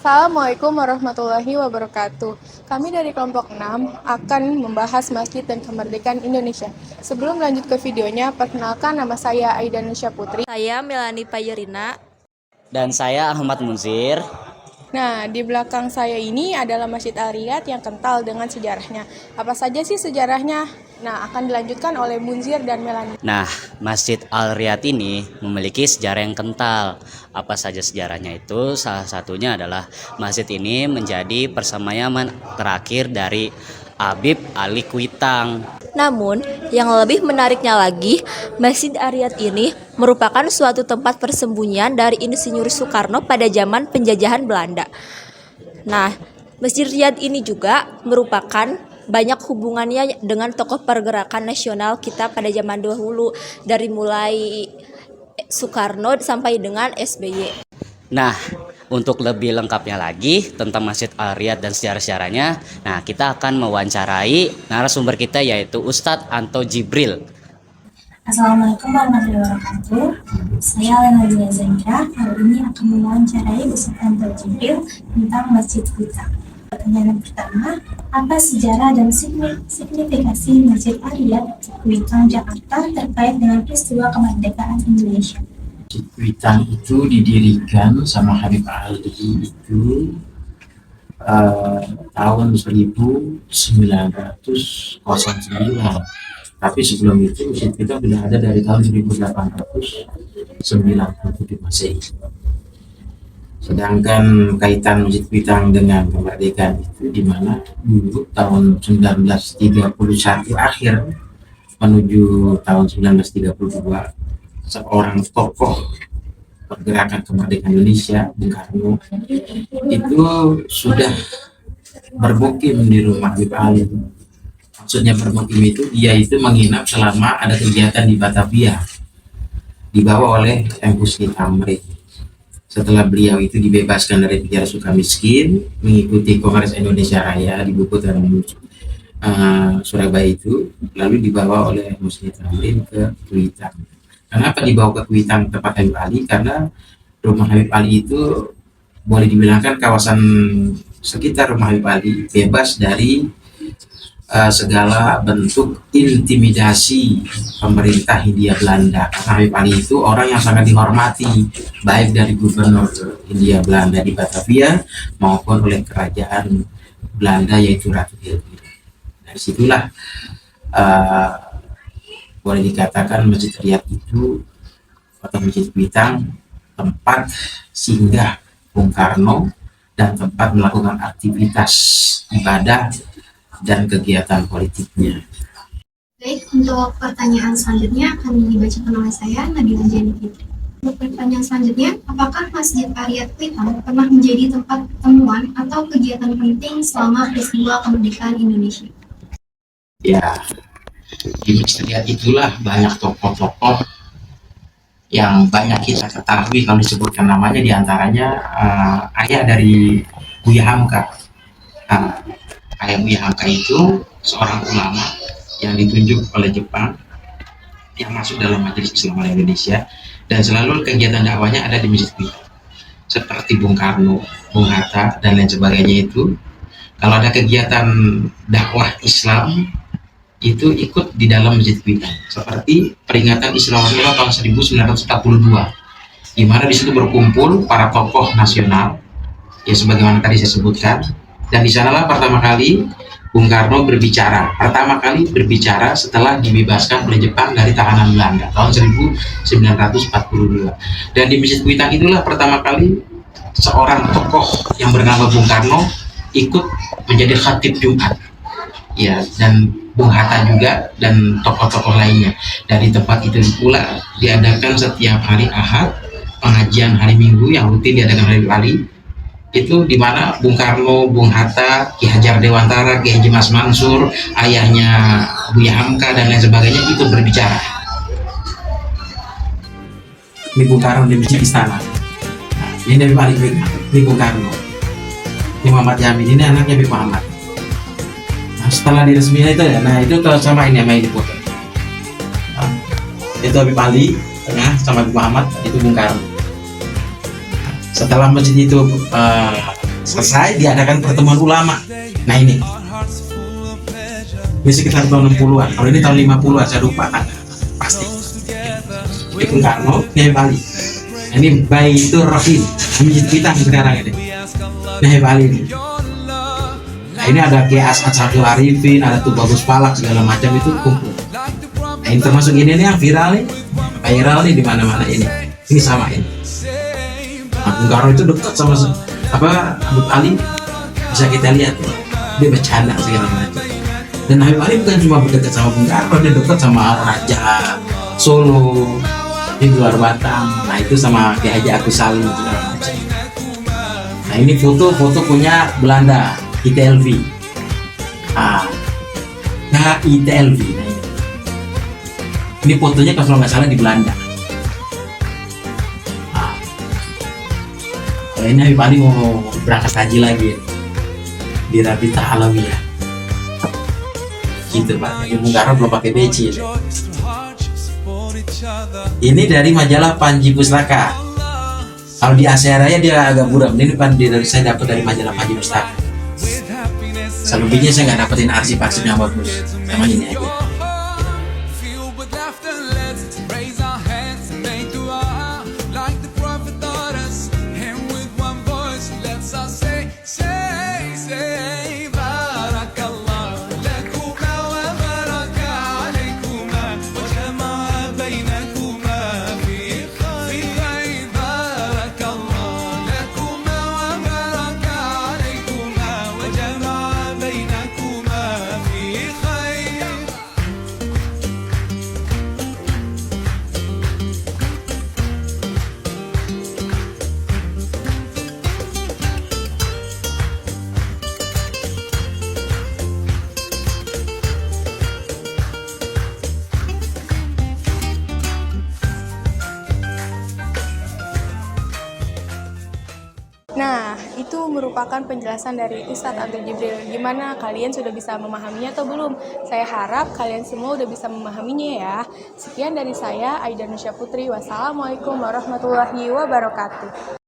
Assalamualaikum warahmatullahi wabarakatuh. Kami dari kelompok 6 akan membahas Masjid dan Kemerdekaan Indonesia. Sebelum lanjut ke videonya, perkenalkan nama saya Aidanusyah Putri. Saya Melani Payerina. Dan saya Ahmad Munzir. Nah, di belakang saya ini adalah Masjid Al-Riyad yang kental dengan sejarahnya. Apa saja sih sejarahnya? Nah, akan dilanjutkan oleh Munzir dan Melani. Nah, Masjid Al-Riyad ini memiliki sejarah yang kental. Apa saja sejarahnya itu? Salah satunya adalah masjid ini menjadi persemayaman terakhir dari Habib Ali Kuitang. Namun, yang lebih menariknya lagi, Masjid Al-Riyad ini merupakan suatu tempat persembunyian dari Insinyur Soekarno pada zaman penjajahan Belanda. Nah, Masjid Riyad ini juga merupakan banyak hubungannya dengan tokoh pergerakan nasional kita pada zaman dahulu, dari mulai Soekarno sampai dengan SBY. Nah, untuk lebih lengkapnya lagi tentang Masjid Al-Riyad dan sejarah-sejarahnya, nah kita akan mewawancarai narasumber kita yaitu Ustadz Anto Jibril. Assalamualaikum warahmatullahi wabarakatuh. Saya Lena Zainra. Hari ini akan mewawancarai Ustadz Anto Jibril tentang Masjid Kuitang. Pertanyaan pertama, apa sejarah dan signifikasi Masjid Al-Riyad Kuitang Jakarta terkait dengan peristiwa kemerdekaan Indonesia? Masjid Kuitang itu didirikan sama Habib Ali itu tahun 1909. Tapi sebelum itu Masjid Kuitang sudah ada dari tahun 1897 Masehi. Sedangkan kaitan Masjid Kuitang dengan kemerdekaan itu di mana dulu tahun 1931 akhir menuju tahun 1932 seorang tokoh pergerakan kemerdekaan Indonesia, Bung Karno, itu sudah bermukim di rumah Habib Ali. Maksudnya bermukim itu dia itu menginap selama ada kegiatan di Batavia, dibawa oleh Tengku Sri Tamrin. Setelah beliau itu dibebaskan dari penjara Sukamiskin, mengikuti Kongres Indonesia Raya di Bupatan Surabaya itu, lalu dibawa oleh Musni Tamrin ke Kuitang. Kenapa dibawa ke Kuitang tempat Habib Ali? Karena rumah Habib Ali itu boleh dibilangkan kawasan sekitar rumah Habib Ali bebas dari segala bentuk intimidasi pemerintah Hindia Belanda. Karena Habib Ali itu orang yang sangat dihormati baik dari gubernur Hindia Belanda di Batavia maupun oleh kerajaan Belanda yaitu Ratu Wilhelmina. Dari situlah boleh dikatakan Masjid Riyad itu atau Masjid Kuitang tempat singgah Bung Karno dan tempat melakukan aktivitas ibadah dan kegiatan politiknya. Baik, untuk pertanyaan selanjutnya akan dibacakan oleh saya, Nabila Jani Fitri. Untuk pertanyaan selanjutnya, apakah Masjid Al-Riyad Kuitang pernah menjadi tempat pertemuan atau kegiatan penting selama peristiwa kemerdekaan Indonesia? Ya, di Masjid Riyad itulah banyak tokoh-tokoh yang banyak kita ketahui kalau disebutkan namanya, diantaranya ayah dari Buya Hamka. Ayah Buya Hamka itu seorang ulama yang ditunjuk oleh Jepang yang masuk dalam Majelis Islam Indonesia dan selalu kegiatan dakwahnya ada di Masjid Kuitang. Seperti Bung Karno, Bung Hatta dan lain sebagainya itu, kalau ada kegiatan dakwah Islam itu ikut di dalam Masjid Kuitang. Seperti peringatan Isra Mi'raj tahun 1942, di mana di situ berkumpul para tokoh nasional, ya sebagaimana tadi saya sebutkan. Dan di sanalah pertama kali Bung Karno pertama kali berbicara setelah dibebaskan oleh Jepang dari tahanan Belanda tahun 1942. Dan di Masjid Kuitang itulah pertama kali seorang tokoh yang bernama Bung Karno ikut menjadi khatib Jumat. Ya, dan Bung Hatta juga dan tokoh-tokoh lainnya. Dari tempat itu pula diadakan setiap hari Ahad pengajian hari Minggu yang rutin diadakan oleh Ali. Itu di mana Bung Karno, Bung Hatta, Ki Hajar Dewantara, Ki Haji Mas Mansur, ayahnya Buya Hamka dan lain sebagainya ikut berbicara. Ini Bung Karno di Masjid Istana. Nah, ini Habib Ali Kuitang, ini Bung Karno. Ini Muhammad Yamin, ini anaknya Habib Muhammad. Nah, setelah diresmikan itu ya, nah itu sama ini sama ini foto. Nah, itu Habib Ali tengah sama Habib Muhammad, itu Bung Karno. Setelah masjid itu selesai diadakan pertemuan ulama. Nah ini sekitar tahun 60-an, kalau ini tahun 50-an saya lupa kan pasti. Ini Bung Karno, ini Bali. Ini Baitur Rahim, Masjid kita sekarang ini. Nah Bali ini. Nah ini ada Kiai As'ad Syafiul Arifin, ada tuh Bagus Palak segala macam itu kumpul. Nah ini termasuk ini nih yang viral nih di mana-mana ini. Ini sama ini. Nah, Bung Karno itu dekat sama Abu Ali, bisa kita lihat dia bercanda segala macam. Dan Habib Ali bukan cuma berdekat sama Bung Karno, dia dekat sama Raja Solo di luar Batam. Nah itu sama Kiai Haji Agus Salim segala macam. Nah ini foto punya Belanda, ITLV. ITLV. Nah, ini fotonya kalau nggak salah di Belanda. Ini Habib Ali mau berangkat haji lagi di Rabita Alawiyah gitu Pak. Bung Karno belum pakai beci. Ini dari majalah Panji Pustaka. Kalau di Asia Raya dia agak buram. Ini saya dapat dari majalah Panji Pustaka. Selebihnya saya nggak dapetin arsip yang bagus. Memang ini aja. Nah, itu merupakan penjelasan dari Ustadz Abdul Jibril. Gimana, kalian sudah bisa memahaminya atau belum? Saya harap kalian semua udah bisa memahaminya ya. Sekian dari saya, Aida Nusya Putri. Wassalamualaikum warahmatullahi wabarakatuh.